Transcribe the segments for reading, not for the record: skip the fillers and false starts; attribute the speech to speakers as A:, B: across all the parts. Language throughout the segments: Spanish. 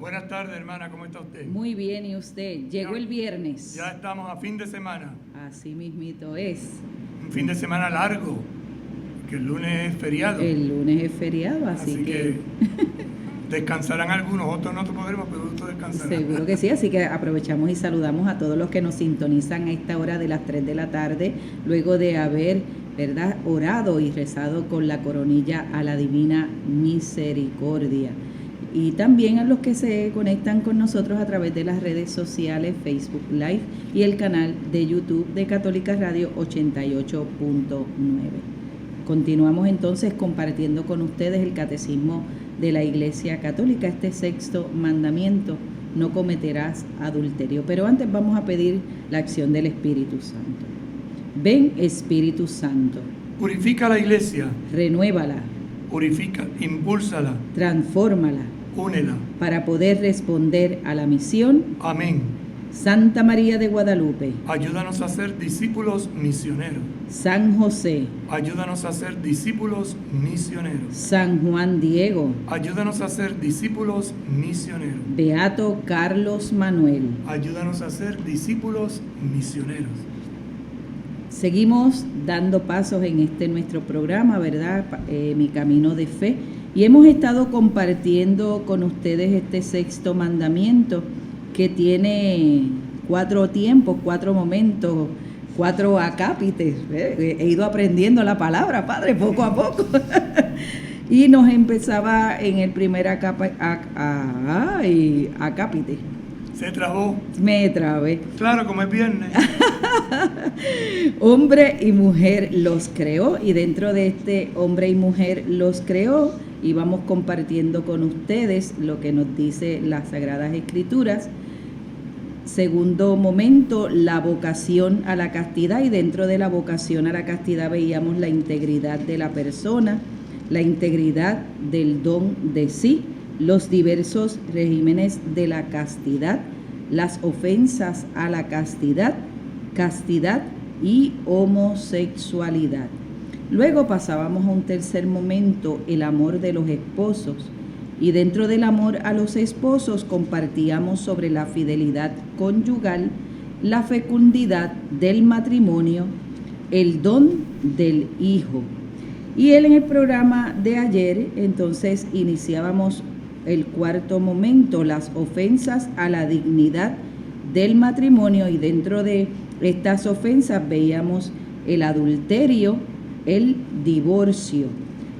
A: Buenas tardes, hermana, ¿cómo está usted?
B: Muy bien, ¿y usted? Llegó el viernes.
A: Ya estamos a fin de semana.
B: Así mismito es.
A: Un fin de semana largo, que el lunes es feriado.
B: El lunes es feriado, así que
A: descansarán algunos, otros no podremos, pero otros descansarán.
B: Seguro que sí, así que aprovechamos y saludamos a todos los que nos sintonizan a esta hora de las 3 de la tarde, luego de haber, ¿verdad?, orado y rezado con la coronilla a la Divina Misericordia. Y también a los que se conectan con nosotros a través de las redes sociales, Facebook Live y el canal de YouTube de Católica Radio 88.9. Continuamos entonces compartiendo con ustedes el Catecismo de la Iglesia Católica, este sexto mandamiento: no cometerás adulterio. Pero antes vamos a pedir la acción del Espíritu Santo. Ven, Espíritu Santo.
A: Purifica la iglesia.
B: Renuévala.
A: Purifica, impúlsala.
B: Transfórmala.
A: Únela.
B: Para poder responder a la misión.
A: Amén.
B: Santa María de Guadalupe.
A: Ayúdanos a ser discípulos misioneros.
B: San José.
A: Ayúdanos a ser discípulos misioneros.
B: San Juan Diego.
A: Ayúdanos a ser discípulos misioneros.
B: Beato Carlos Manuel.
A: Ayúdanos a ser discípulos misioneros.
B: Seguimos dando pasos en este nuestro programa, ¿verdad? Mi camino de fe. Y hemos estado compartiendo con ustedes este sexto mandamiento que tiene 4 tiempos, 4 momentos, 4 acápites. He ido aprendiendo la palabra, Padre, poco a poco. Y nos empezaba en el primer acápite.
A: Se trabó.
B: Me trabé.
A: Claro, como es viernes.
B: Hombre y mujer los creó, y dentro de este hombre y mujer los creó, y vamos compartiendo con ustedes lo que nos dice las Sagradas Escrituras. Segundo momento, la vocación a la castidad, y dentro de la vocación a la castidad veíamos la integridad de la persona, la integridad del don de sí, los diversos regímenes de la castidad, las ofensas a la castidad, castidad y homosexualidad. Luego pasábamos a un tercer momento, el amor de los esposos, y dentro del amor a los esposos compartíamos sobre la fidelidad conyugal, la fecundidad del matrimonio, el don del hijo. Y en el programa de ayer entonces iniciábamos el cuarto momento, las ofensas a la dignidad del matrimonio, y dentro de estas ofensas veíamos el adulterio, el divorcio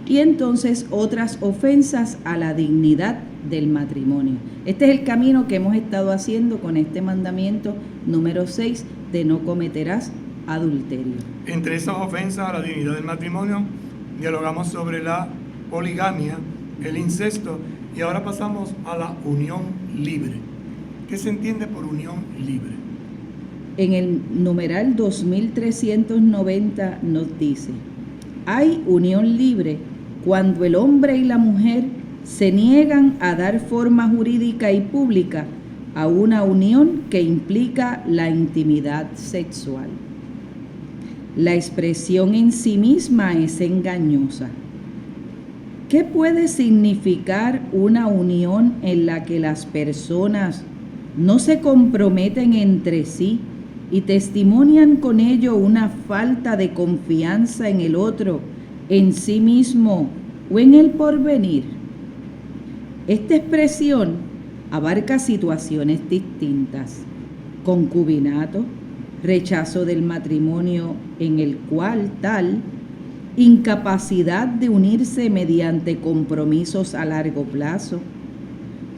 B: y entonces otras ofensas a la dignidad del matrimonio. Este es el camino que hemos estado haciendo con este mandamiento número 6 de no cometerás adulterio.
A: Entre esas ofensas a la dignidad del matrimonio dialogamos sobre la poligamia, el incesto, y ahora pasamos a la unión libre. ¿Qué se entiende por unión libre?
B: En el numeral 2390 nos dice: hay unión libre cuando el hombre y la mujer se niegan a dar forma jurídica y pública a una unión que implica la intimidad sexual. La expresión en sí misma es engañosa. ¿Qué puede significar una unión en la que las personas no se comprometen entre sí y testimonian con ello una falta de confianza en el otro, en sí mismo o en el porvenir? Esta expresión abarca situaciones distintas: concubinato, rechazo del matrimonio en el cual tal, incapacidad de unirse mediante compromisos a largo plazo.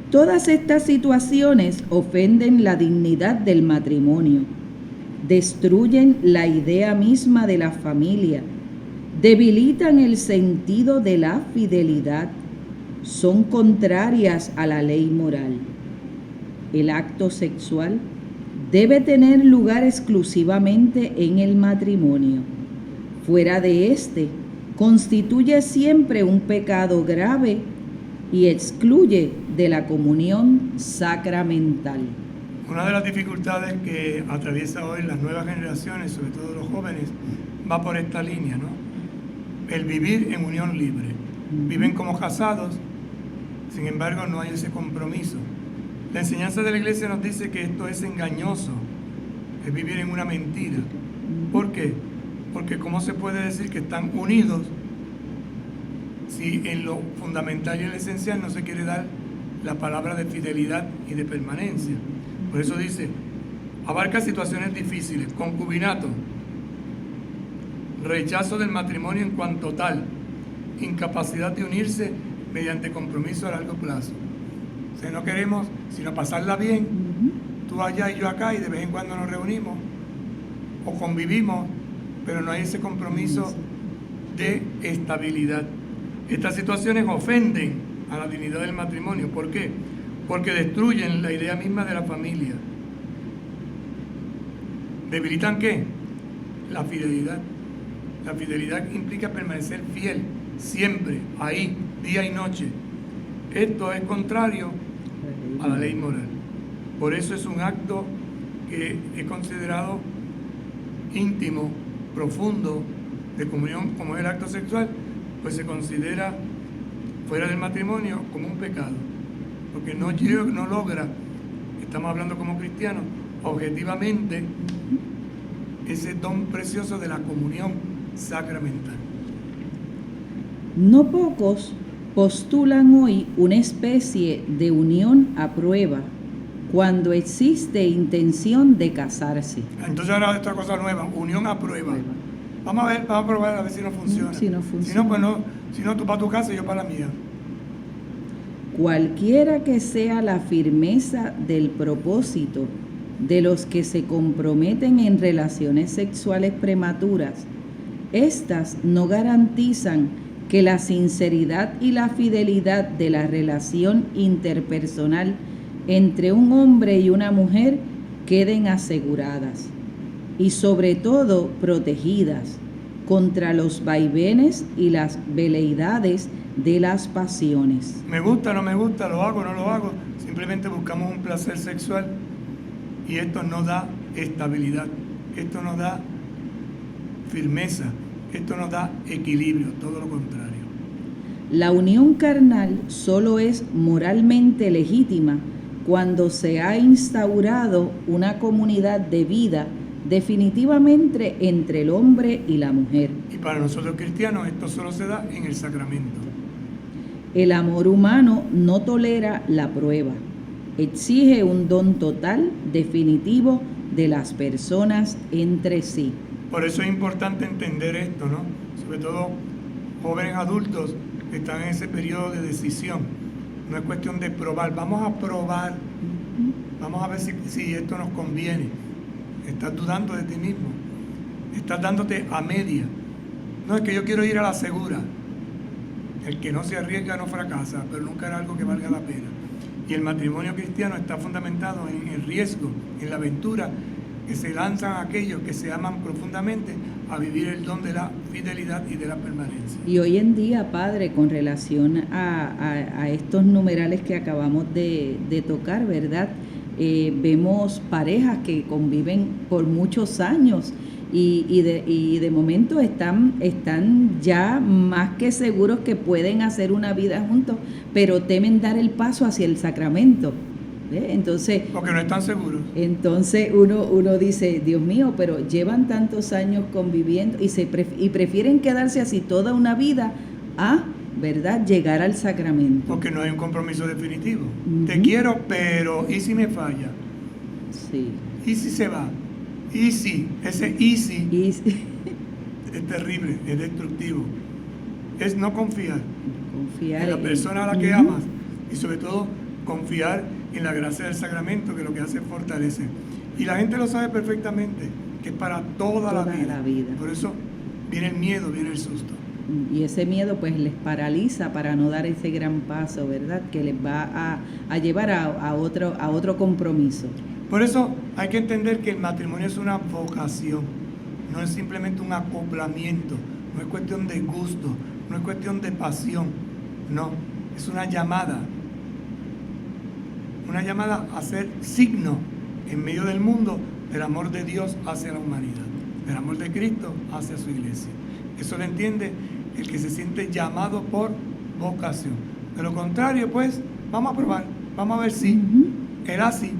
B: Todas estas situaciones ofenden la dignidad del matrimonio, destruyen la idea misma de la familia, debilitan el sentido de la fidelidad, son contrarias a la ley moral. El acto sexual debe tener lugar exclusivamente en el matrimonio. Fuera de este, constituye siempre un pecado grave y excluye de la comunión sacramental.
A: Una de las dificultades que atraviesa hoy las nuevas generaciones, sobre todo los jóvenes, va por esta línea, ¿no? El vivir en unión libre. Viven como casados, sin embargo no hay ese compromiso. La enseñanza de la iglesia nos dice que esto es engañoso, es vivir en una mentira. ¿Por qué? Porque ¿cómo se puede decir que están unidos si en lo fundamental y en lo esencial no se quiere dar la palabra de fidelidad y de permanencia? Por eso dice, abarca situaciones difíciles, concubinato, rechazo del matrimonio en cuanto tal, incapacidad de unirse mediante compromiso a largo plazo. O sea, no queremos sino pasarla bien, tú allá y yo acá, y de vez en cuando nos reunimos o convivimos, pero no hay ese compromiso de estabilidad. Estas situaciones ofenden a la dignidad del matrimonio. ¿Por qué? Porque destruyen la idea misma de la familia. ¿Debilitan qué? La fidelidad. La fidelidad implica permanecer fiel, siempre, ahí, día y noche. Esto es contrario a la ley moral. Por eso es un acto que es considerado íntimo, profundo, de comunión, como es el acto sexual, pues se considera fuera del matrimonio como un pecado, porque no logra, estamos hablando como cristianos, objetivamente ese don precioso de la comunión sacramental.
B: No pocos postulan hoy una especie de unión a prueba cuando existe intención de casarse.
A: Entonces ahora otra cosa nueva, unión a prueba. Vamos a probar a ver si no funciona.
B: Si no funciona.
A: Si no, pues no, si no, tú para tu casa y yo para la mía.
B: Cualquiera que sea la firmeza del propósito de los que se comprometen en relaciones sexuales prematuras, estas no garantizan que la sinceridad y la fidelidad de la relación interpersonal entre un hombre y una mujer queden aseguradas y sobre todo protegidas contra los vaivenes y las veleidades de las pasiones.
A: Me gusta, no me gusta, lo hago, no lo hago, simplemente buscamos un placer sexual y esto no da estabilidad, esto no da firmeza, esto no da equilibrio, todo lo contrario.
B: La unión carnal solo es moralmente legítima cuando se ha instaurado una comunidad de vida definitivamente entre el hombre y la mujer.
A: Y para nosotros cristianos esto solo se da en el sacramento.
B: El amor humano no tolera la prueba, exige un don total, definitivo de las personas entre sí.
A: Por eso es importante entender esto, ¿no? Sobre todo jóvenes adultos que están en ese periodo de decisión. No es cuestión de probar, vamos a probar, vamos a ver si esto nos conviene. Estás dudando de ti mismo, estás dándote a media. No, es que yo quiero ir a la segura. El que no se arriesga no fracasa, pero nunca era algo que valga la pena. Y el matrimonio cristiano está fundamentado en el riesgo, en la aventura, que se lanzan aquellos que se aman profundamente a vivir el don de la fidelidad y de la permanencia.
B: Y hoy en día, Padre, con relación a estos numerales que acabamos de tocar, ¿verdad? Vemos parejas que conviven por muchos años y de momento están ya más que seguros que pueden hacer una vida juntos, pero temen dar el paso hacia el sacramento. Entonces,
A: porque no están seguros.
B: Entonces uno dice, Dios mío, pero llevan tantos años conviviendo y prefieren quedarse así toda una vida a, ¿verdad?, llegar al sacramento.
A: Porque no hay un compromiso definitivo. Te quiero, pero ¿y si me falla?
B: Sí.
A: ¿Y si se va? ¿Y si? Ese y si es terrible, es destructivo. Es no confiar en la persona a la que amas y sobre todo confiar en la gracia del sacramento, que lo que hace es fortalecer. Y la gente lo sabe perfectamente, que es para toda la vida. Por eso viene el miedo, viene el susto.
B: Y ese miedo pues les paraliza para no dar ese gran paso, ¿verdad?, que les va a llevar a otro compromiso.
A: Por eso hay que entender que el matrimonio es una vocación, no es simplemente un acoplamiento, no es cuestión de gusto, no es cuestión de pasión, no, es una llamada a ser signo en medio del mundo del amor de Dios hacia la humanidad, del amor de Cristo hacia su iglesia. Eso lo entiende el que se siente llamado por vocación. De lo contrario, pues, vamos a probar, vamos a ver si. era así.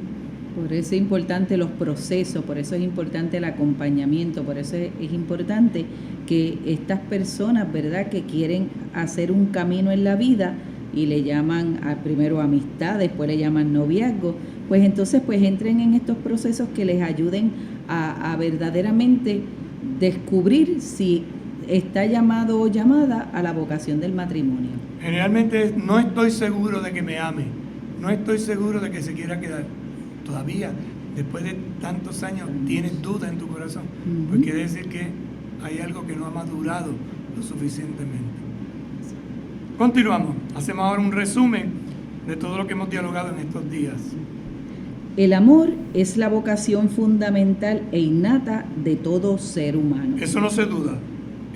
B: Por eso es importante los procesos, por eso es importante el acompañamiento, por eso es importante que estas personas, ¿verdad?, que quieren hacer un camino en la vida y le llaman primero amistad, después le llaman noviazgo, pues entonces pues entren en estos procesos que les ayuden a verdaderamente descubrir si está llamado o llamada a la vocación del matrimonio.
A: Generalmente no estoy seguro de que me ame, no estoy seguro de que se quiera quedar. Todavía, después de tantos años, tienes duda en tu corazón, pues quiere decir que hay algo que no ha madurado lo suficientemente. Continuamos, hacemos ahora un resumen de todo lo que hemos dialogado en estos días.
B: El amor es la vocación fundamental e innata de todo ser humano.
A: Eso no se duda.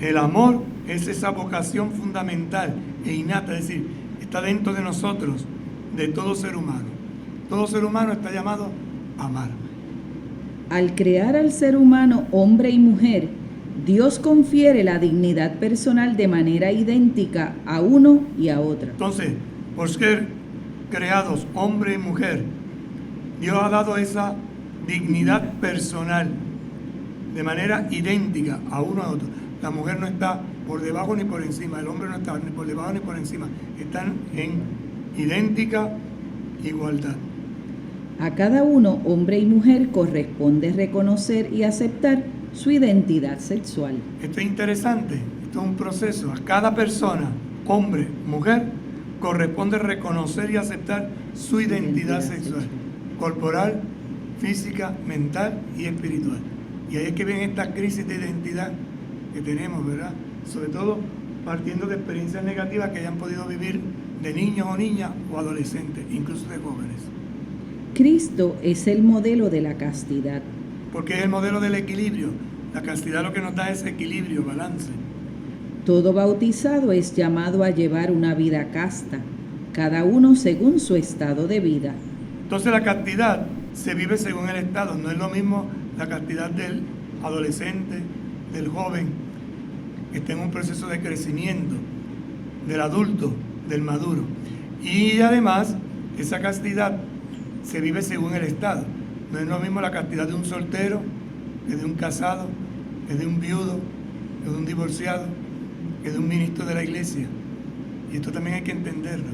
A: El amor es esa vocación fundamental e innata, es decir, está dentro de nosotros, de todo ser humano. Todo ser humano está llamado a amar.
B: Al crear al ser humano hombre y mujer, Dios confiere la dignidad personal de manera idéntica a uno y a otro.
A: Entonces, por ser creados hombre y mujer, Dios ha dado esa dignidad personal de manera idéntica a uno a otro. La mujer no está por debajo ni por encima, el hombre no está ni por debajo ni por encima. Están en idéntica igualdad.
B: A cada uno, hombre y mujer, corresponde reconocer y aceptar su identidad sexual.
A: Esto es interesante, esto es un proceso. A cada persona, hombre, mujer, corresponde reconocer y aceptar su identidad sexual, corporal, física, mental y espiritual. Y ahí es que viene esta crisis de identidad que tenemos, ¿verdad? Sobre todo partiendo de experiencias negativas que hayan podido vivir de niños o niñas o adolescentes, incluso de jóvenes.
B: Cristo es el modelo de la castidad.
A: Porque es el modelo del equilibrio. La castidad lo que nos da es equilibrio, balance.
B: Todo bautizado es llamado a llevar una vida casta, cada uno según su estado de vida.
A: Entonces la castidad se vive según el estado. No es lo mismo la castidad del adolescente, del joven, que está en un proceso de crecimiento, del adulto, del maduro. Y además, esa castidad se vive según el estado. No es lo mismo la castidad de un soltero, que de un casado, que de un viudo, que de un divorciado, que de un ministro de la iglesia. Y esto también hay que entenderlo.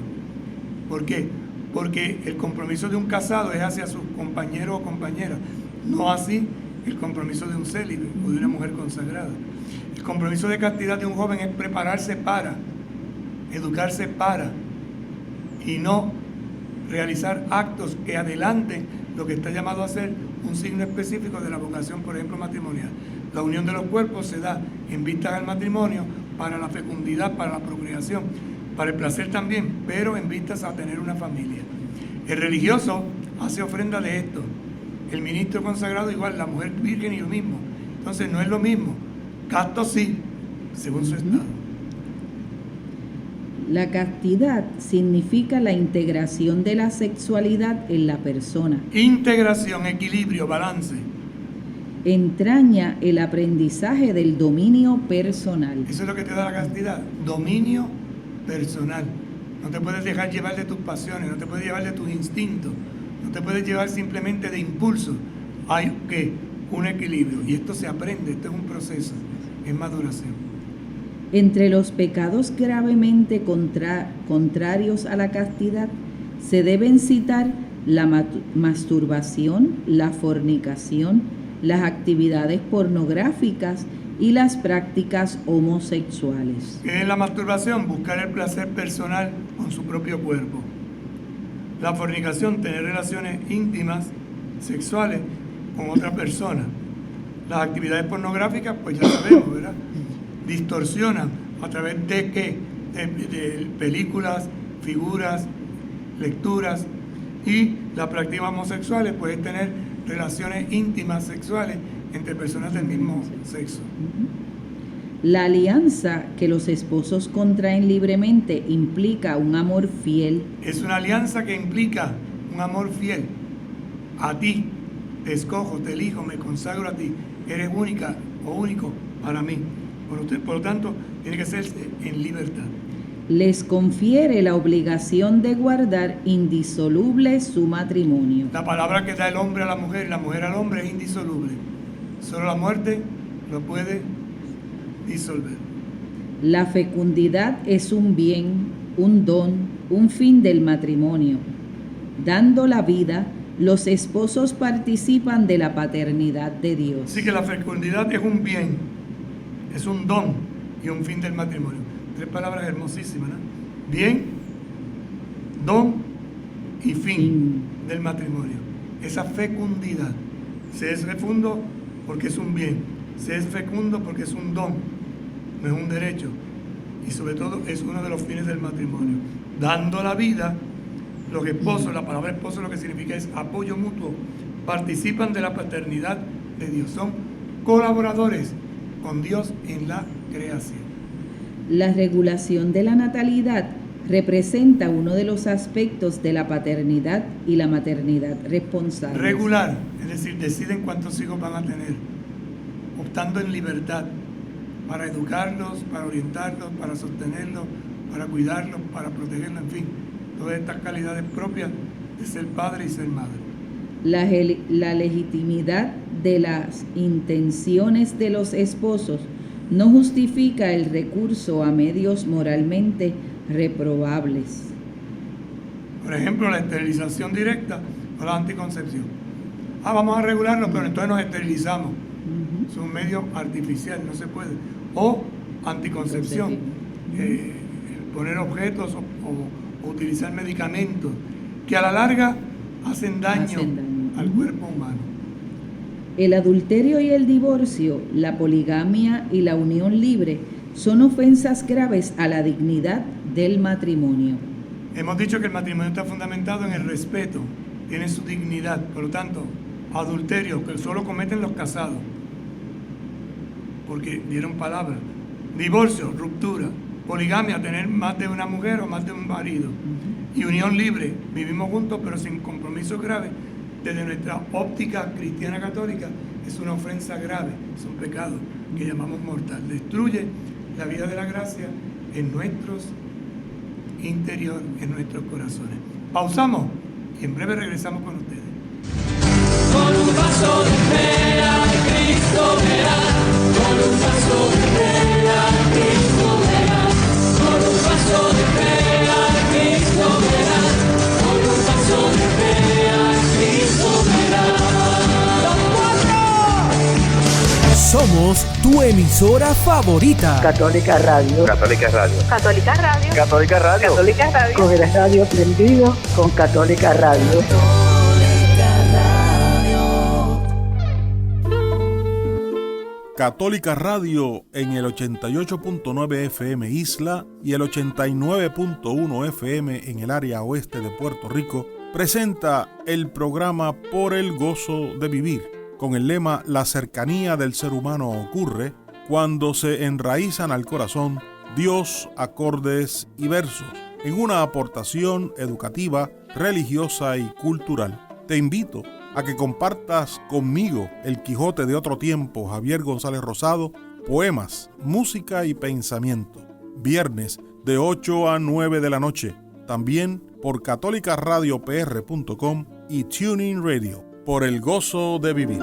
A: ¿Por qué? Porque el compromiso de un casado es hacia su compañero o compañera, no así el compromiso de un célibe o de una mujer consagrada. El compromiso de castidad de un joven es prepararse para, educarse para, y no realizar actos que adelanten lo que está llamado a ser un signo específico de la vocación, por ejemplo, matrimonial. La unión de los cuerpos se da en vistas al matrimonio para la fecundidad, para la procreación, para el placer también, pero en vistas a tener una familia. El religioso hace ofrenda de esto. El ministro consagrado igual, la mujer virgen y lo mismo. Entonces no es lo mismo. Casto sí, según su estado.
B: La castidad significa la integración de la sexualidad en la persona.
A: Integración, equilibrio, balance.
B: Entraña el aprendizaje del dominio personal.
A: Eso es lo que te da la castidad, dominio personal. No te puedes dejar llevar de tus pasiones, no te puedes llevar de tus instintos, no te puedes llevar simplemente de impulsos. Hay que un equilibrio y esto se aprende, esto es un proceso, es maduración.
B: Entre los pecados gravemente contrarios a la castidad se deben citar la masturbación, la fornicación, las actividades pornográficas y las prácticas homosexuales.
A: ¿Qué es la masturbación? Buscar el placer personal con su propio cuerpo. La fornicación, tener relaciones íntimas, sexuales, con otra persona. Las actividades pornográficas, pues ya sabemos, ¿verdad? Distorsionan a través de ¿qué? De películas, figuras, lecturas, y las prácticas homosexuales pueden tener relaciones íntimas sexuales entre personas del mismo sexo.
B: La alianza que los esposos contraen libremente implica un amor fiel.
A: Es una alianza que implica un amor fiel. A ti te escojo, te elijo, me consagro a ti. Eres única o único para mí. Por lo tanto, tiene que hacerse en libertad.
B: les confiere la obligación de guardar indisoluble su matrimonio.
A: La palabra que da el hombre a la mujer y la mujer al hombre es indisoluble. Solo la muerte lo puede disolver.
B: La fecundidad es un bien, un don, un fin del matrimonio. Dando la vida, los esposos participan de la paternidad de Dios.
A: Así que la fecundidad es un bien, es un don y un fin del matrimonio. 3 palabras hermosísimas, ¿no? Bien, don y fin del matrimonio. Esa fecundidad. Se es fecundo porque es un bien. Se es fecundo porque es un don, no es un derecho. Y sobre todo es uno de los fines del matrimonio. Dando la vida, los esposos, la palabra esposo lo que significa es apoyo mutuo, participan de la paternidad de Dios. Son colaboradores con Dios en la creación.
B: La regulación de la natalidad representa uno de los aspectos de la paternidad y la maternidad responsables.
A: Regular, es decir, deciden cuántos hijos van a tener, optando en libertad para educarlos, para orientarlos, para sostenerlos, para cuidarlos, para protegerlos, en fin, todas estas calidades propias de ser padre y ser madre.
B: La legitimidad de las intenciones de los esposos no justifica el recurso a medios moralmente reprobables.
A: Por ejemplo, la esterilización directa o la anticoncepción. Vamos a regularlo, pero entonces nos esterilizamos. Es un medio artificial, no se puede. O anticoncepción, poner objetos o utilizar medicamentos que a la larga hacen daño al cuerpo humano.
B: El adulterio y el divorcio, la poligamia y la unión libre son ofensas graves a la dignidad del matrimonio.
A: Hemos dicho que el matrimonio está fundamentado en el respeto, tiene su dignidad. Por lo tanto, adulterio, que solo cometen los casados, porque dieron palabra. Divorcio, ruptura. Poligamia, tener más de una mujer o más de un marido. Y unión libre, vivimos juntos pero sin compromisos graves. Desde nuestra óptica cristiana católica, es una ofensa grave, es un pecado que llamamos mortal. Destruye la vida de la gracia en nuestros interior, en nuestros corazones. Pausamos y en breve regresamos con ustedes.
C: Con un paso de fe a Cristo verás, con un paso de fe a Cristo verás, con un paso de fe a Cristo verás, con un paso de fe a Cristo verás. ¡Los cuatro!
D: Somos tu emisora favorita.
E: Católica Radio.
F: Católica Radio.
G: Católica Radio.
F: Católica Radio.
G: Católica Radio.
E: Con el radio prendido con Católica Radio.
H: Católica Radio en el 88.9 FM Isla y el 89.1 FM en el área oeste de Puerto Rico presenta el programa Por el Gozo de Vivir, con el lema La cercanía del ser humano ocurre cuando se enraizan al corazón Dios, acordes y versos, en una aportación educativa, religiosa y cultural. Te invito a que compartas conmigo El Quijote de otro tiempo, Javier González Rosado, poemas, música y pensamiento. Viernes de 8 a 9 de la noche. También por catolicaradiopr.com y TuneIn Radio. Por el gozo de vivir.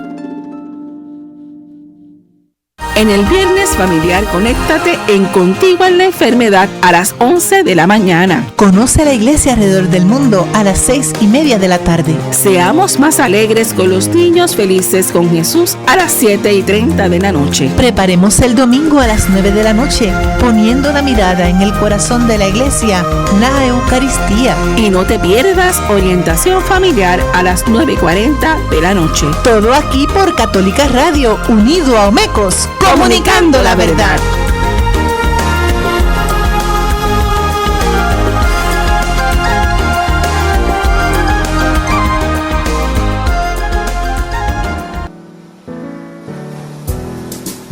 I: En el Viernes Familiar, conéctate en Contigo en la Enfermedad a las 11 de la mañana.
J: Conoce la iglesia alrededor del mundo a las 6:30 de la tarde.
I: Seamos más alegres con los niños felices con Jesús a las 7:30 de la noche.
J: Preparemos el domingo a las 9 de la noche, poniendo la mirada en el corazón de la iglesia, la Eucaristía.
I: Y no te pierdas Orientación Familiar a las 9:40 de la noche.
J: Todo aquí por Católica Radio, unido a Omecos, comunicando la verdad.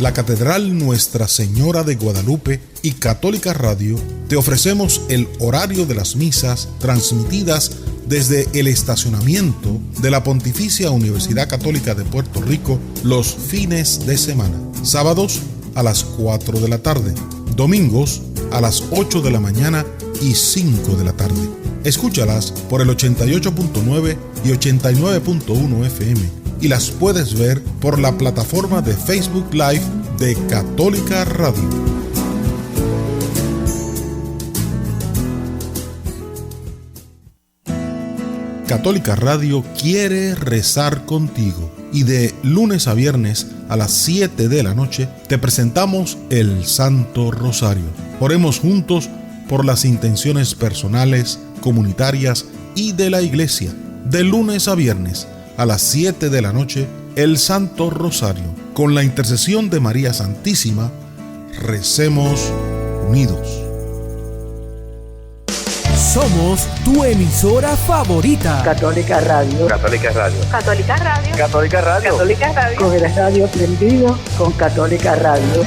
K: La Catedral Nuestra Señora de Guadalupe y Católica Radio te ofrecemos el horario de las misas transmitidas desde el estacionamiento de la Pontificia Universidad Católica de Puerto Rico los fines de semana. Sábados a las 4 de la tarde, domingos a las 8 de la mañana y 5 de la tarde. Escúchalas por el 88.9 y 89.1 FM y las puedes ver por la plataforma de Facebook Live de Católica Radio. Católica Radio quiere rezar contigo y de lunes a viernes a las 7 de la noche te presentamos el Santo Rosario. Oremos juntos por las intenciones personales, comunitarias y de la Iglesia. De lunes a viernes a las 7 de la noche, el Santo Rosario. Con la intercesión de María Santísima, recemos unidos.
D: Somos tu emisora favorita.
E: Católica Radio.
C: Católica Radio.
J: Católica Radio.
C: Católica Radio.
J: Católica Radio.
E: Con el radio prendido con Católica Radio.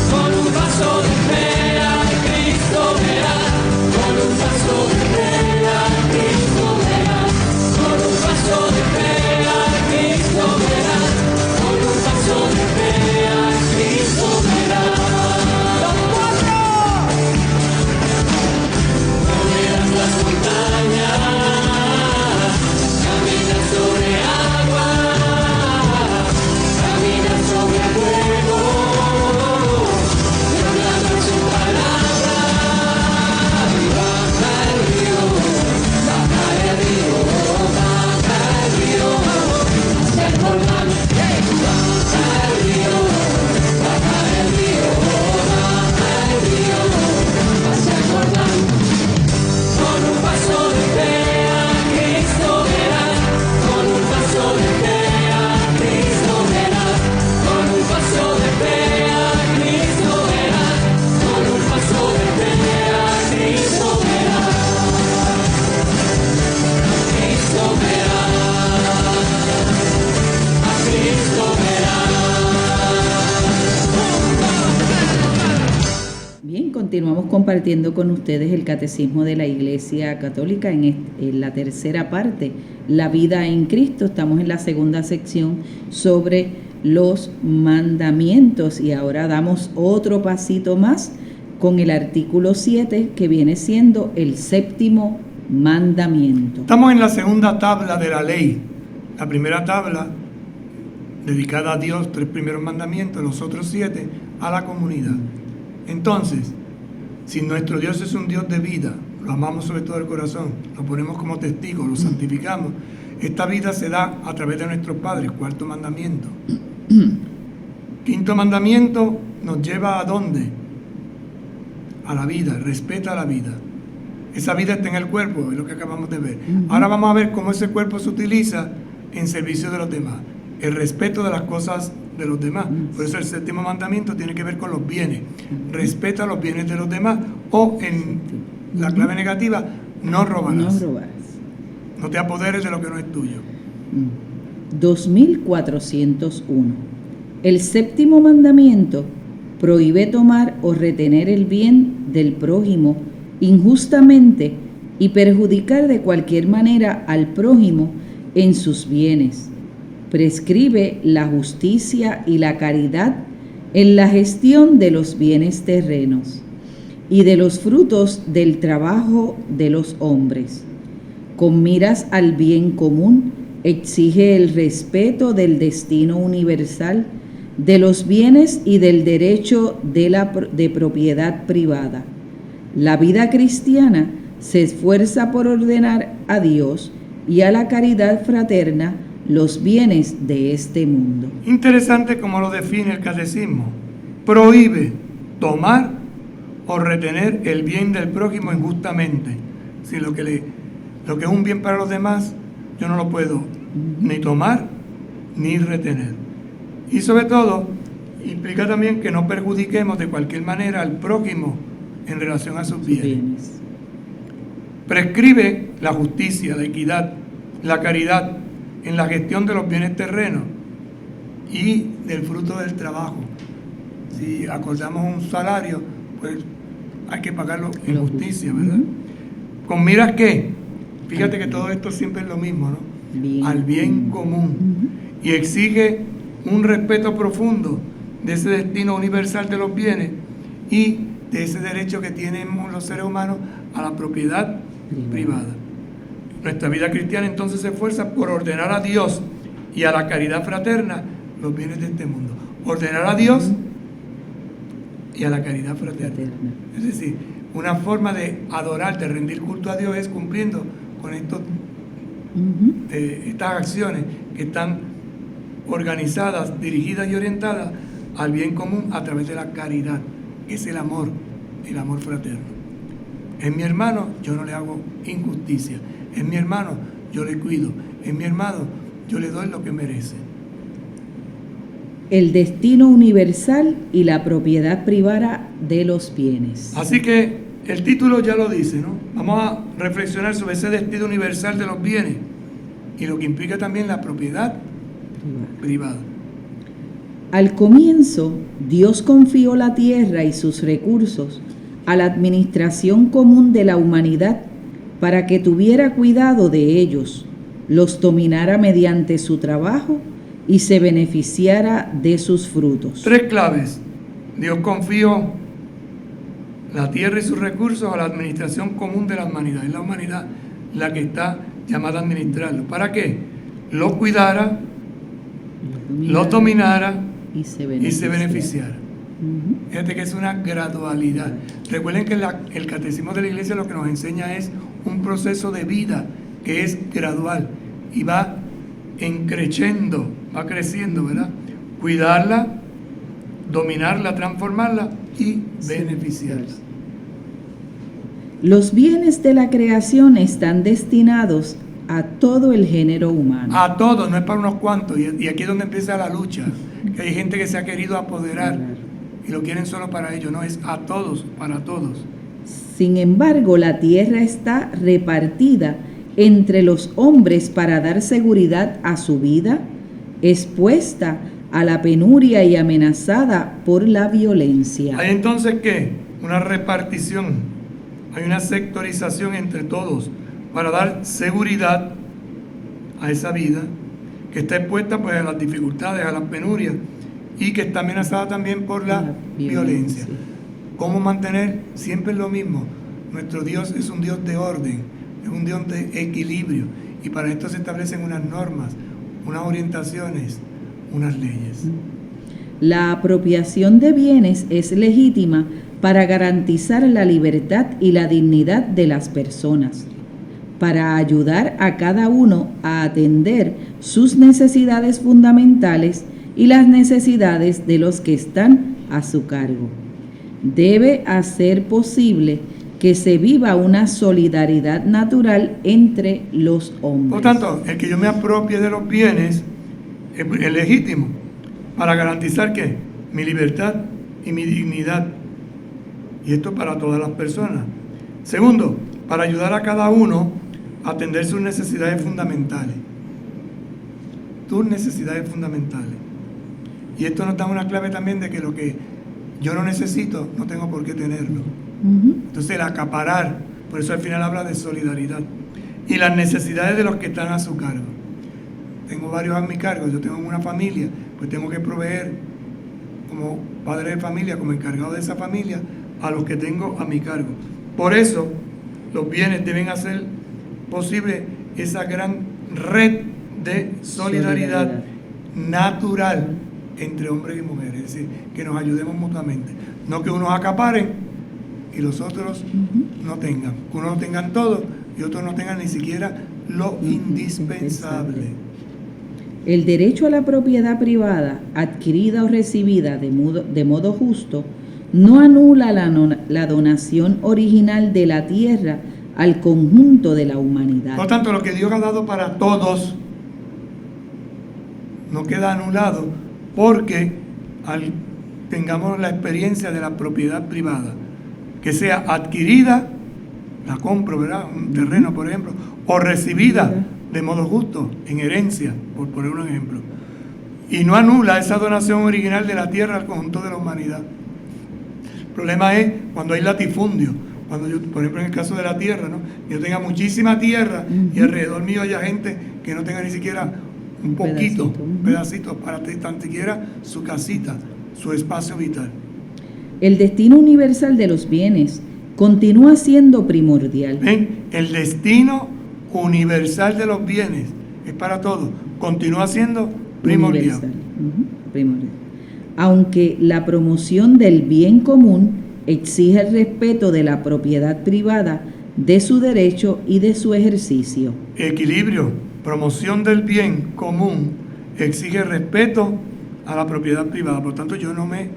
C: Con un paso de fe al Cristo verás. Con un paso de fe al Cristo verás. Con un paso de fe al Cristo verás. Con un paso de fe al Cristo verás. Moverás las montañas, caminas sobre agua, caminas sobre fuego.
B: Continuamos compartiendo con ustedes el Catecismo de la Iglesia Católica en la tercera parte, la vida en Cristo. Estamos en la segunda sección sobre los mandamientos y ahora damos otro pasito más con el artículo 7 que viene siendo el séptimo mandamiento.
A: Estamos en la segunda tabla de la ley. La primera tabla dedicada a Dios, 3 primeros mandamientos, los otros 7 a la comunidad. Entonces, si nuestro Dios es un Dios de vida, lo amamos sobre todo el corazón, lo ponemos como testigo, lo santificamos, esta vida se da a través de nuestros padres. 4º mandamiento. 5º mandamiento nos lleva ¿a dónde? A la vida, respeta la vida. Esa vida está en el cuerpo, es lo que acabamos de ver. Ahora vamos a ver cómo ese cuerpo se utiliza en servicio de los demás. El respeto de las cosas de los demás. Por eso el 7º mandamiento tiene que ver con los bienes. Respeta los bienes de los demás, o en la clave negativa, no robarás.
B: No robarás.
A: No te apoderes de lo que no es tuyo.
B: 2401. El 7º mandamiento prohíbe tomar o retener el bien del prójimo injustamente y perjudicar de cualquier manera al prójimo en sus bienes. Prescribe la justicia y la caridad en la gestión de los bienes terrenos y de los frutos del trabajo de los hombres. Con miras al bien común, exige el respeto del destino universal, de los bienes y del derecho de propiedad privada. La vida cristiana se esfuerza por ordenar a Dios y a la caridad fraterna los bienes de este mundo.
A: Interesante como lo define el catecismo. Prohíbe tomar o retener el bien del prójimo injustamente. Si lo que es un bien para los demás, yo no lo puedo ni tomar ni retener. Y sobre todo, implica también que no perjudiquemos de cualquier manera al prójimo en relación a sus bienes. Prescribe la justicia, la equidad, la caridad en la gestión de los bienes terrenos y del fruto del trabajo. Si acordamos un salario, pues hay que pagarlo en justicia, ¿verdad? ¿Con miras qué? Fíjate que todo esto siempre es lo mismo, ¿no? Al bien común. Y exige un respeto profundo de ese destino universal de los bienes y de ese derecho que tenemos los seres humanos a la propiedad privada. Nuestra vida cristiana entonces se esfuerza por ordenar a Dios y a la caridad fraterna los bienes de este mundo. Ordenar a Dios y a la caridad fraterna. Es decir, una forma de adorar, de rendir culto a Dios es cumpliendo con estas acciones que están organizadas, dirigidas y orientadas al bien común a través de la caridad, que es el amor fraterno. En mi hermano yo no le hago injusticia, en mi hermano yo le cuido, en mi hermano yo le doy lo que merece.
B: El destino universal y la propiedad privada de los bienes.
A: Así que el título ya lo dice, ¿no? Vamos a reflexionar sobre ese destino universal de los bienes y lo que implica también la propiedad privada.
B: Al comienzo, Dios confió la tierra y sus recursos a la administración común de la humanidad para que tuviera cuidado de ellos, los dominara mediante su trabajo y se beneficiara de sus frutos.
A: 3 claves. Dios confió la tierra y sus recursos a la administración común de la humanidad. Es la humanidad la que está llamada a administrarlo. ¿Para qué? Lo cuidara, lo dominara y se beneficiara. Fíjate que es una gradualidad. Recuerden que el catecismo de la Iglesia lo que nos enseña es un proceso de vida que es gradual y va creciendo, ¿verdad? Cuidarla, dominarla, transformarla y beneficiarla.
B: Los bienes de la creación están destinados a todo el género humano.
A: A todos, no es para unos cuantos. Y aquí es donde empieza la lucha. Que hay gente que se ha querido apoderar y lo quieren solo para ellos. No, es a todos, para todos.
B: Sin embargo, la tierra está repartida entre los hombres para dar seguridad a su vida, expuesta a la penuria y amenazada por la violencia.
A: ¿Hay entonces qué? Una repartición, hay una sectorización entre todos para dar seguridad a esa vida que está expuesta pues a las dificultades, a las penurias y que está amenazada también por la violencia. ¿Cómo mantener? Siempre lo mismo. Nuestro Dios es un Dios de orden, es un Dios de equilibrio y para esto se establecen unas normas, unas orientaciones, unas leyes.
B: La apropiación de bienes es legítima para garantizar la libertad y la dignidad de las personas, para ayudar a cada uno a atender sus necesidades fundamentales y las necesidades de los que están a su cargo. Debe hacer posible que se viva una solidaridad natural entre los hombres.
A: Por tanto, el que yo me apropie de los bienes es legítimo para garantizar que mi libertad y mi dignidad, y esto para todas las personas. Segundo, para ayudar a cada uno a atender sus necesidades fundamentales. Tus necesidades fundamentales. Y esto nos da una clave también de que lo que yo no necesito, no tengo por qué tenerlo. Entonces el acaparar, por eso al final habla de solidaridad. Y las necesidades de los que están a su cargo. Tengo varios a mi cargo, yo tengo una familia, pues tengo que proveer como padre de familia, como encargado de esa familia, a los que tengo a mi cargo. Por eso los bienes deben hacer posible esa gran red de solidaridad natural entre hombres y mujeres, es decir, que nos ayudemos mutuamente, no que unos acaparen y los otros no tengan, que unos tengan todo y otros no tengan ni siquiera lo indispensable.
B: El derecho a la propiedad privada, adquirida o recibida de modo justo, no anula la donación original de la tierra al conjunto de la humanidad.
A: Por tanto, lo que Dios ha dado para todos no queda anulado porque tengamos la experiencia de la propiedad privada, que sea adquirida, la compro, ¿verdad? Un terreno, por ejemplo, o recibida de modo justo, en herencia, por poner un ejemplo. Y no anula esa donación original de la tierra al conjunto de la humanidad. El problema es cuando hay latifundio, cuando yo, por ejemplo, en el caso de la tierra, ¿no? Yo tenga muchísima tierra y alrededor mío haya gente que no tenga ni siquiera un poquito,
B: pedacito.
A: un pedacito para tan siquiera su casita, su espacio vital.
B: El destino universal de los bienes continúa siendo primordial.
A: ¿Ven? El destino universal de los bienes es para todos, continúa siendo primordial.
B: Universal. Primordial. Aunque la promoción del bien común exige el respeto de la propiedad privada, de su derecho y de su ejercicio.
A: Equilibrio, promoción del bien común exige respeto a la propiedad privada. Por tanto, yo no me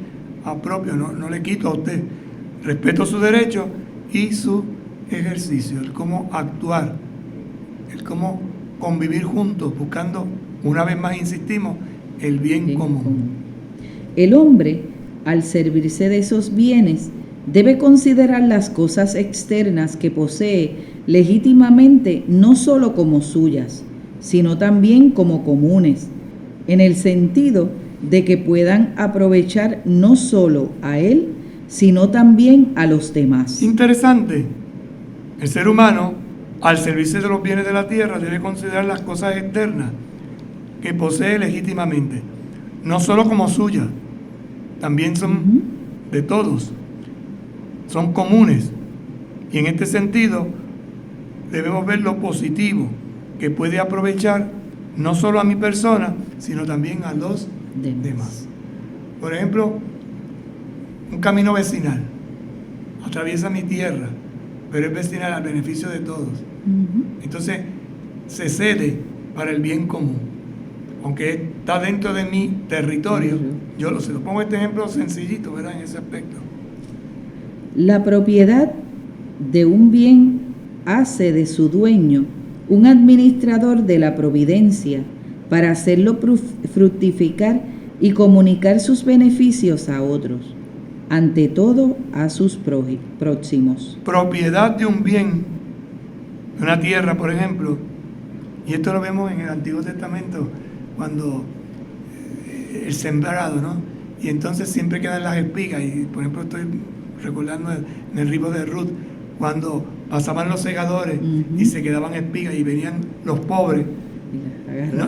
A: apropio, no le quito a usted. Respeto su derecho y su ejercicio, el cómo actuar, el cómo convivir juntos, buscando, una vez más insistimos, el bien común.
B: El hombre, al servirse de esos bienes, debe considerar las cosas externas que posee legítimamente no solo como suyas, sino también como comunes, en el sentido de que puedan aprovechar no solo a él, sino también a los demás.
A: Interesante. El ser humano, al servirse de los bienes de la tierra, debe considerar las cosas externas que posee legítimamente, no solo como suyas, también son de todos, son comunes. Y en este sentido, debemos ver lo positivo que puede aprovechar no solo a mi persona, sino también a los demás. Por ejemplo, un camino vecinal atraviesa mi tierra, pero es vecinal al beneficio de todos. Entonces, se cede para el bien común. Aunque está dentro de mi territorio, yo se lo pongo este ejemplo sencillito, ¿verdad? En ese aspecto.
B: La propiedad de un bien hace de su dueño un administrador de la providencia para hacerlo fructificar y comunicar sus beneficios a otros, ante todo a sus próximos.
A: Propiedad de un bien, de una tierra, por ejemplo, y esto lo vemos en el Antiguo Testamento, cuando el sembrado, ¿no? Y entonces siempre quedan las espigas, y por ejemplo estoy recordando en el libro de Ruth, cuando pasaban los segadores y se quedaban espigas y venían los pobres,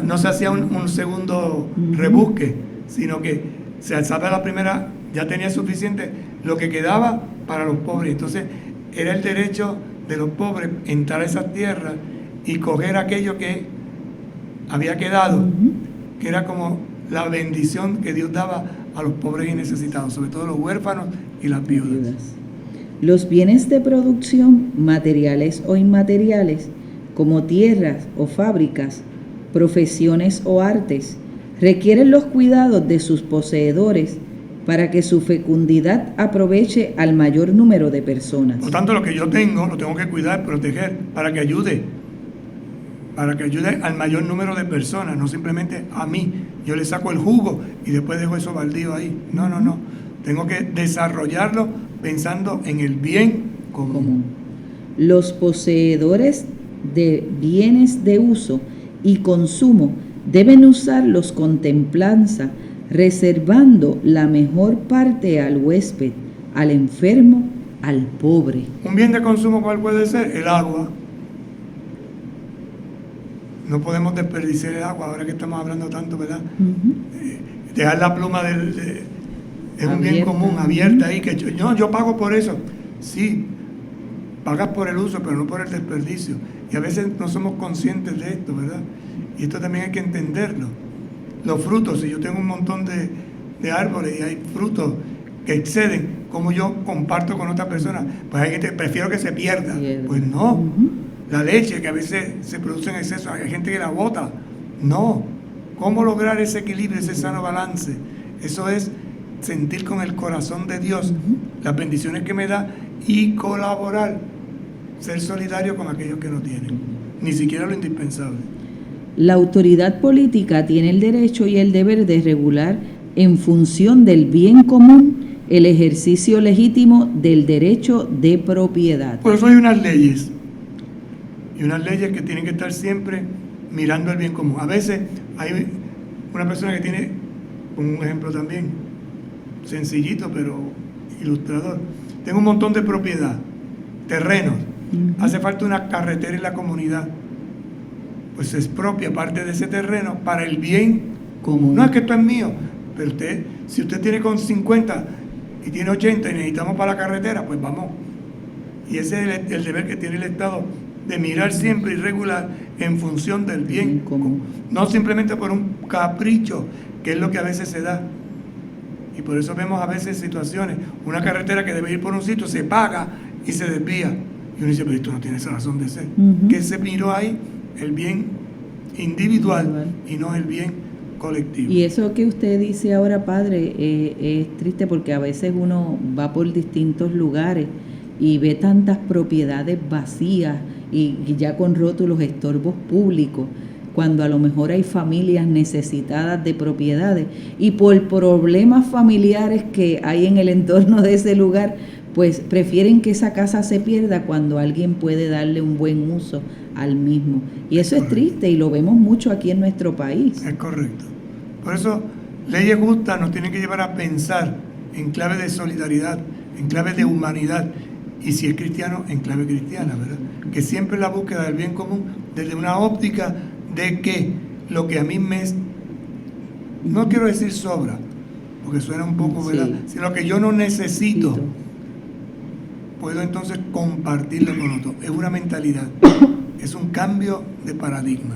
A: no se hacía un segundo rebusque, sino que se alzaba la primera, ya tenía suficiente, lo que quedaba para los pobres. Entonces era el derecho de los pobres entrar a esas tierras y coger aquello que había quedado, que era como la bendición que Dios daba a los pobres y necesitados, sobre todo los huérfanos y las viudas.
B: Los bienes de producción, materiales o inmateriales, como tierras o fábricas, profesiones o artes, requieren los cuidados de sus poseedores para que su fecundidad aproveche al mayor número de personas.
A: Por tanto, lo que yo tengo, lo tengo que cuidar, proteger, para que ayude al mayor número de personas, no simplemente a mí. Yo le saco el jugo y después dejo eso baldío ahí. No. Tengo que desarrollarlo pensando en el bien común.
B: Los poseedores de bienes de uso y consumo deben usarlos con templanza, reservando la mejor parte al huésped, al enfermo, al pobre.
A: Un bien de consumo, ¿cuál puede ser? El agua. No podemos desperdiciar el agua, ahora que estamos hablando tanto, ¿verdad? Dejar la pluma es un bien común, abierta ahí, que yo pago por eso. Sí, pagas por el uso, pero no por el desperdicio. Y a veces no somos conscientes de esto, ¿verdad? Y esto también hay que entenderlo. Los frutos, si yo tengo un montón de árboles y hay frutos que exceden, como yo comparto con otra persona, pues prefiero que se pierda. Pues no. La leche, que a veces se produce en exceso, hay gente que la bota. No. ¿Cómo lograr ese equilibrio, ese sano balance? Eso es sentir con el corazón de Dios las bendiciones que me da y colaborar, ser solidario con aquellos que no tienen, ni siquiera lo indispensable.
B: La autoridad política tiene el derecho y el deber de regular, en función del bien común, el ejercicio legítimo del derecho de propiedad.
A: Por eso hay unas leyes, y unas leyes que tienen que estar siempre mirando el bien común. A veces hay una persona que tiene, un ejemplo también, sencillito pero ilustrador, tengo un montón de propiedad, terrenos, hace falta una carretera en la comunidad, pues se expropia parte de ese terreno para el bien
B: común.
A: No es que esto es mío, pero si usted tiene con 50 y tiene 80 y necesitamos para la carretera, pues vamos. Y ese es el deber que tiene el Estado, de mirar siempre y regular en función del bien común. No simplemente por un capricho, que es lo que a veces se da. Y por eso vemos a veces situaciones, una carretera que debe ir por un sitio, se paga y se desvía. Y uno dice, pero esto no tiene esa razón de ser. Que se miró ahí el bien individual y no el bien colectivo.
B: Y eso que usted dice ahora, padre, es triste porque a veces uno va por distintos lugares y ve tantas propiedades vacías y ya con rótulos estorbos públicos, cuando a lo mejor hay familias necesitadas de propiedades y por problemas familiares que hay en el entorno de ese lugar, pues prefieren que esa casa se pierda cuando alguien puede darle un buen uso al mismo. Y eso es triste y lo vemos mucho aquí en nuestro país.
A: Es correcto. Por eso, leyes justas nos tienen que llevar a pensar en clave de solidaridad, en clave de humanidad, y si es cristiano, en clave cristiana, ¿verdad? Que siempre la búsqueda del bien común desde una óptica de que lo que a mí no quiero decir sobra, porque suena un poco, ¿verdad? Si lo que yo no necesito, puedo entonces compartirlo con otro. Es una mentalidad, es un cambio de paradigma.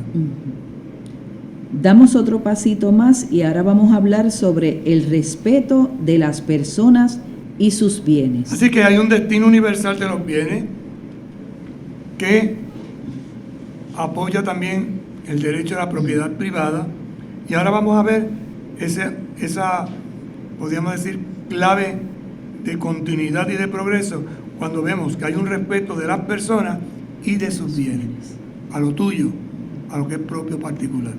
B: Damos otro pasito más y ahora vamos a hablar sobre el respeto de las personas y sus bienes.
A: Así que hay un destino universal de los bienes que apoya también el derecho a la propiedad privada, y ahora vamos a ver esa podríamos decir, clave de continuidad y de progreso cuando vemos que hay un respeto de las personas y de sus bienes, a lo tuyo, a lo que es propio particular.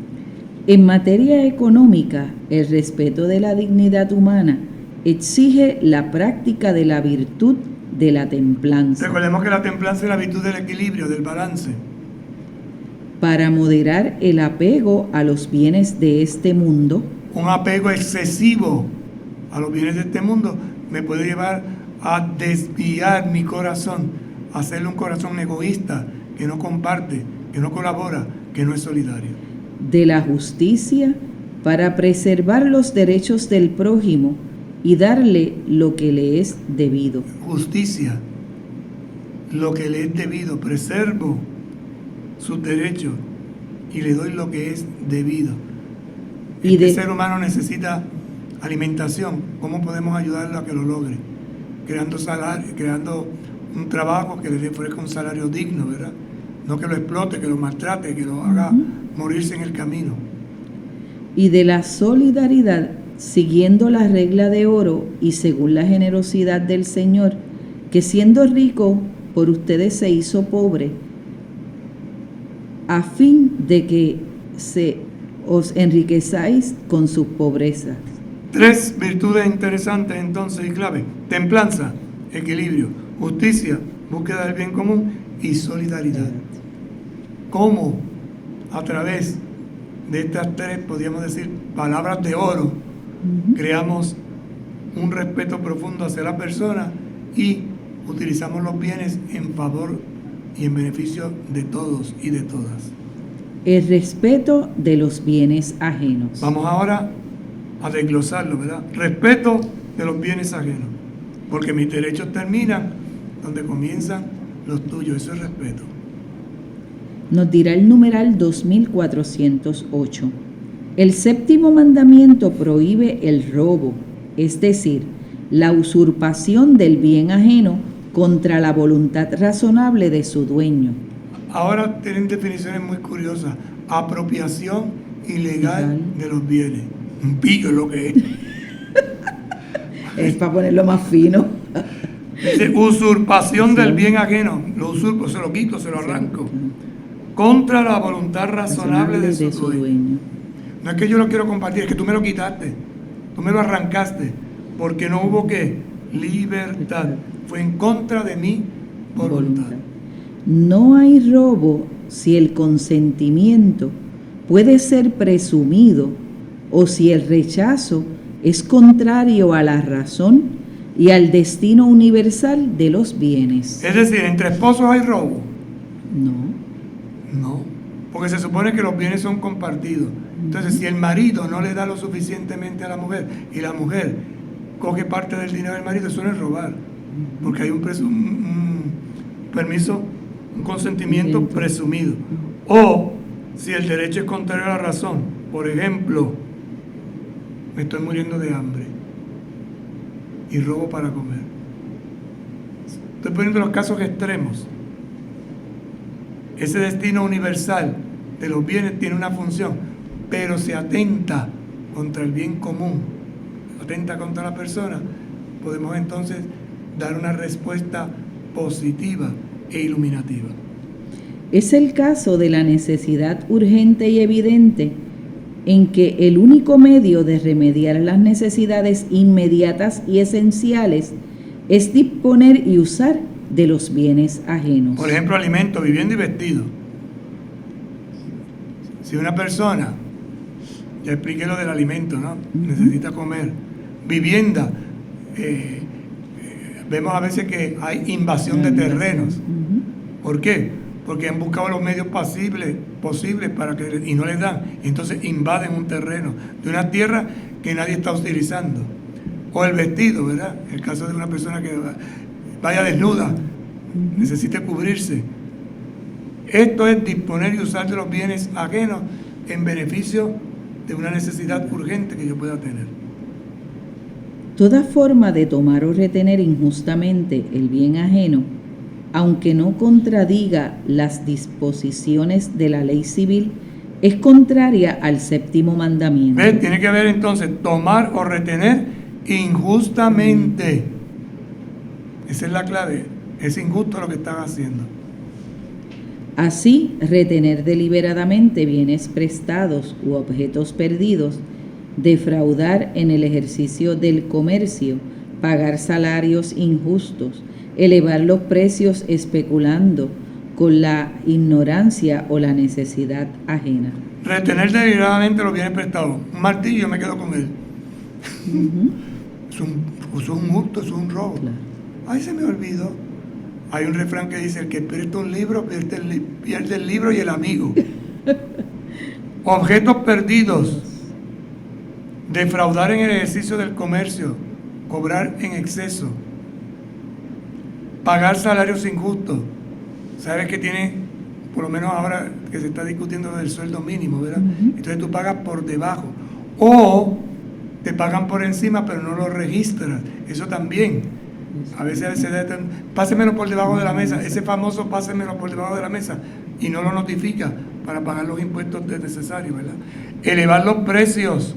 B: En materia económica, el respeto de la dignidad humana exige la práctica de la virtud de la templanza.
A: Recordemos que la templanza es la virtud del equilibrio, del balance.
B: Para moderar el apego a los bienes de este mundo.
A: Un apego excesivo a los bienes de este mundo me puede llevar a desviar mi corazón, a hacerle un corazón egoísta, que no comparte, que no colabora, que no es solidario.
B: De la justicia para preservar los derechos del prójimo y darle lo que le es debido.
A: Justicia, lo que le es debido, preservo sus derechos y le doy lo que es debido. El ser humano necesita alimentación. ¿Cómo podemos ayudarlo a que lo logre? Creando salario, creando un trabajo que le ofrezca un salario digno, ¿verdad? No que lo explote, que lo maltrate, que lo haga morirse en el camino.
B: Y de la solidaridad, siguiendo la regla de oro y según la generosidad del Señor, que siendo rico por ustedes se hizo pobre, a fin de que os enriquezáis con sus pobrezas.
A: 3 virtudes interesantes entonces y clave: templanza, equilibrio, justicia, búsqueda del bien común y solidaridad. ¿Cómo? A través de estas 3, podríamos decir, palabras de oro, creamos un respeto profundo hacia la persona y utilizamos los bienes en favor y en beneficio de todos y de todas.
B: El respeto de los bienes ajenos.
A: Vamos ahora a desglosarlo, ¿verdad? Respeto de los bienes ajenos, porque mis derechos terminan donde comienzan los tuyos. Eso es respeto.
B: Nos dirá el numeral 2408. El 7º mandamiento prohíbe el robo, es decir, la usurpación del bien ajeno contra la voluntad razonable de su dueño.
A: Ahora tienen definiciones muy curiosas. Apropiación ilegal de los bienes. Un pillo es lo que es.
B: Es para ponerlo más fino.
A: Dice usurpación del bien ajeno. Lo usurpo, se lo quito, se lo arranco. Contra la voluntad razonable de su dueño. No es que yo lo quiero compartir, es que tú me lo quitaste. Tú me lo arrancaste. Porque no hubo ¿qué? Libertad. Fue en contra de mi voluntad.
B: No hay robo si el consentimiento puede ser presumido o si el rechazo es contrario a la razón y al destino universal de los bienes.
A: Es decir, ¿entre esposos hay robo?
B: No.
A: porque se supone que los bienes son compartidos. Entonces, si el marido no le da lo suficientemente a la mujer y la mujer coge parte del dinero del marido, eso no es robar, porque hay un permiso, un consentimiento presumido. O si el derecho es contrario a la razón, por ejemplo, me estoy muriendo de hambre y robo para comer. Estoy poniendo los casos extremos. Ese destino universal de los bienes tiene una función, pero se atenta contra el bien común, atenta contra la persona, podemos entonces dar una respuesta positiva e iluminativa.
B: Es el caso de la necesidad urgente y evidente en que el único medio de remediar las necesidades inmediatas y esenciales es disponer y usar de los bienes ajenos.
A: Por ejemplo, alimento, vivienda y vestido. Si una persona, ya expliqué lo del alimento, ¿no? Necesita comer. Vivienda, vemos a veces que hay invasión de terrenos. ¿Por qué? Porque han buscado los medios posibles para que, y no les dan. Entonces invaden un terreno de una tierra que nadie está utilizando. O el vestido, ¿verdad? El caso de una persona que vaya desnuda, necesite cubrirse. Esto es disponer y usar de los bienes ajenos en beneficio de una necesidad urgente que yo pueda tener.
B: Toda forma de tomar o retener injustamente el bien ajeno, aunque no contradiga las disposiciones de la ley civil, es contraria al séptimo mandamiento.
A: ¿Ves? Tiene que haber entonces tomar o retener injustamente. Esa es la clave. Es injusto lo que están haciendo.
B: Así, retener deliberadamente bienes prestados u objetos perdidos, defraudar en el ejercicio del comercio, pagar salarios injustos, elevar los precios especulando con la ignorancia o la necesidad ajena.
A: Retener deliberadamente los bienes prestados. Un martillo, me quedo con él. Es un hurto, es un robo.
B: Claro.
A: Ay, se me olvidó. Hay un refrán que dice: el que presta un libro pierde el libro y el amigo. Objetos perdidos. Defraudar en el ejercicio del comercio. Cobrar en exceso. Pagar salarios injustos. Sabes que tiene, por lo menos ahora que se está discutiendo del sueldo mínimo, ¿verdad? Entonces tú pagas por debajo. O te pagan por encima, pero no lo registras. Eso también. A veces pásemelo por debajo de la mesa, ese famoso pásemelo por debajo de la mesa, y no lo notifica para pagar los impuestos necesarios, ¿verdad? Elevar los precios,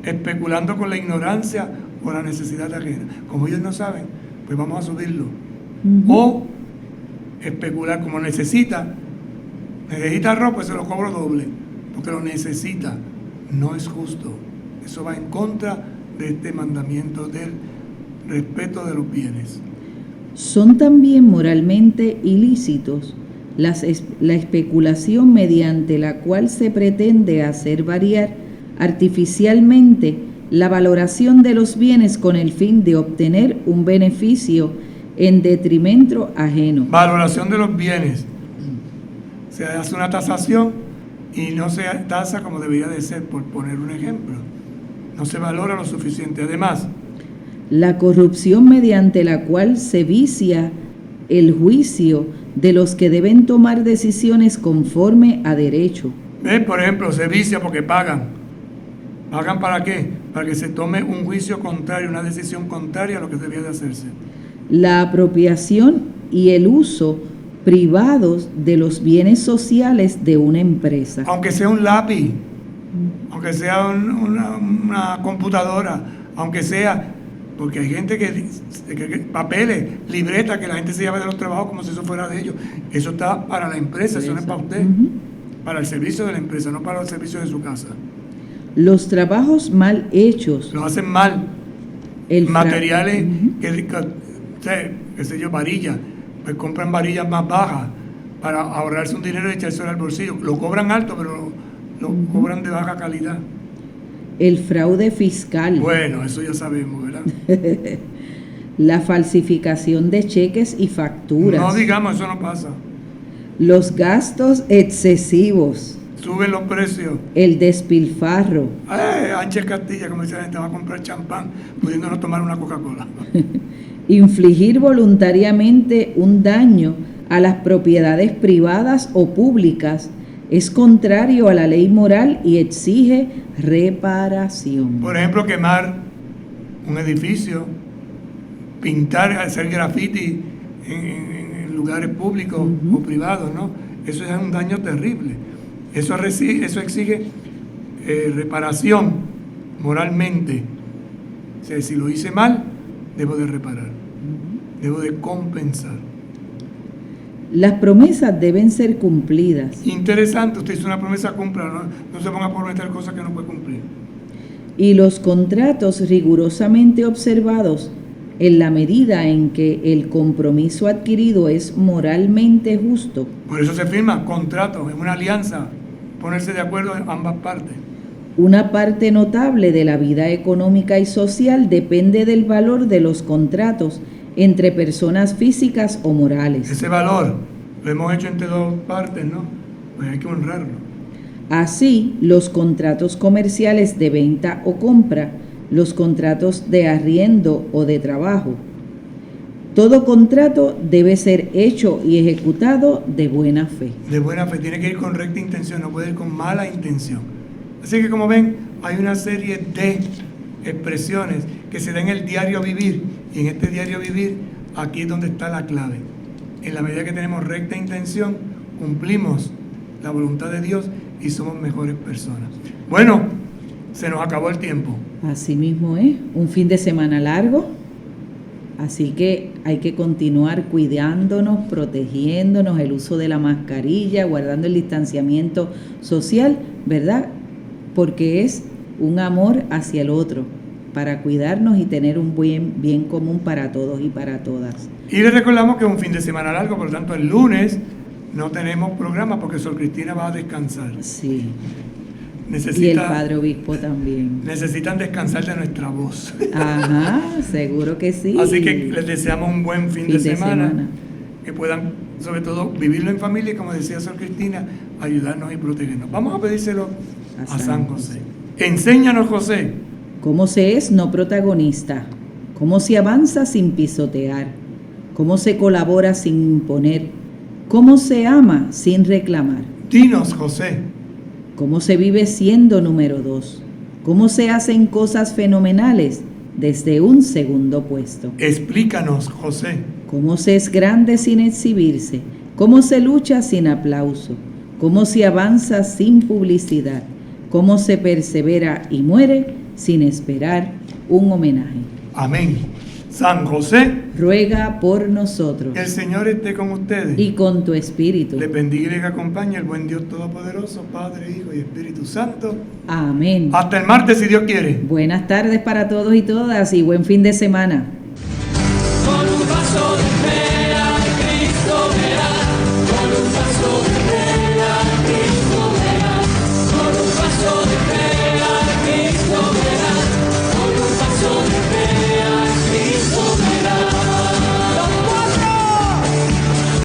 A: especulando con la ignorancia o la necesidad ajena. Como ellos no saben, pues vamos a subirlo. O especular, como necesita arroz, pues se lo cobro doble, porque lo necesita. No es justo. Eso va en contra de este mandamiento del respeto de los bienes.
B: Son también moralmente ilícitos la especulación mediante la cual se pretende hacer variar artificialmente la valoración de los bienes con el fin de obtener un beneficio en detrimento ajeno.
A: Valoración de los bienes. Se hace una tasación y no se tasa como debería de ser, por poner un ejemplo. No se valora lo suficiente. Además,
B: la corrupción mediante la cual se vicia el juicio de los que deben tomar decisiones conforme a derecho.
A: Por ejemplo, se vicia porque pagan. ¿Pagan para qué? Para que se tome un juicio contrario, una decisión contraria a lo que debía de hacerse.
B: La apropiación y el uso privados de los bienes sociales de una empresa.
A: Aunque sea un lápiz, aunque sea una computadora, aunque sea... Porque hay gente que papeles, libretas, que la gente se lleva de los trabajos como si eso fuera de ellos. Eso está para la empresa, eso no es para usted. Para el servicio de la empresa, no para el servicio de su casa.
B: Los trabajos mal hechos.
A: Lo hacen mal. Materiales, qué sé yo, varillas. Pues compran varillas más bajas para ahorrarse un dinero y echárselo al bolsillo. Lo cobran alto, pero lo cobran de baja calidad.
B: El fraude fiscal.
A: Bueno, eso ya sabemos, ¿verdad?
B: La falsificación de cheques y facturas.
A: No digamos, eso no pasa.
B: los gastos excesivos,
A: suben los precios.
B: el despilfarro,
A: Ancha Castilla, como dice la gente, va a comprar champán, pudiéndonos tomar una Coca-Cola.
B: infligir voluntariamente un daño a las propiedades privadas o públicas es contrario a la ley moral y exige reparación.
A: Por ejemplo, quemar un edificio, pintar, hacer graffiti en lugares públicos o privados, ¿no? Eso es un daño terrible. Eso exige reparación moralmente. O sea, si lo hice mal, debo de reparar, debo de compensar.
B: Las promesas deben ser cumplidas
A: Interesante, usted hizo una promesa, cumpla, no se ponga a prometer cosas que no puede cumplir.
B: y los contratos rigurosamente observados en la medida en que el compromiso adquirido es moralmente justo.
A: Por eso se firma contrato, es una alianza, ponerse de acuerdo en ambas partes.
B: Una parte notable de la vida económica y social depende del valor de los contratos entre personas físicas o morales.
A: Ese valor lo hemos hecho entre dos partes, ¿no? Pues hay que honrarlo.
B: Así, los contratos comerciales de venta o compra, los contratos de arriendo o de trabajo. Todo contrato debe ser hecho y ejecutado de buena fe.
A: De buena fe, tiene que ir con recta intención, no puede ir con mala intención. Así que como ven, hay una serie de expresiones que se dan en el diario vivir, y en este diario vivir, aquí es donde está la clave. En la medida que tenemos recta intención, cumplimos la voluntad de Dios y somos mejores personas. Bueno, se nos acabó el tiempo.
B: Así mismo es, un fin de semana largo, así que hay que continuar cuidándonos, protegiéndonos, el uso de la mascarilla, guardando el distanciamiento social, ¿verdad? Porque es un amor hacia el otro, para cuidarnos y tener un bien común para todos y para todas.
A: Y les recordamos que es un fin de semana largo, por lo tanto el lunes no tenemos programa porque Sor Cristina va a descansar.
B: Sí. Y el Padre Obispo también.
A: Necesitan descansar de nuestra voz.
B: Ajá, seguro que sí.
A: Así que les deseamos un buen fin de semana. Que puedan, sobre todo, vivirlo en familia y, como decía Sor Cristina, ayudarnos y protegernos. Vamos a pedírselo a San José. Enséñanos, José,
B: cómo se es no protagonista, cómo se avanza sin pisotear, cómo se colabora sin imponer, cómo se ama sin reclamar.
A: Dinos, José,
B: cómo se vive siendo número 2, cómo se hacen cosas fenomenales desde un segundo puesto.
A: Explícanos, José,
B: cómo se es grande sin exhibirse, cómo se lucha sin aplauso, cómo se avanza sin publicidad, cómo se persevera y muere sin esperar un homenaje.
A: Amén. San José,
B: ruega por nosotros.
A: Que el Señor esté con ustedes.
B: Y con tu espíritu.
A: Les bendiga y les acompañe el buen Dios Todopoderoso, Padre, Hijo y Espíritu Santo.
B: Amén.
A: Hasta el martes, si Dios quiere.
B: Buenas tardes para todos y todas y buen fin de semana.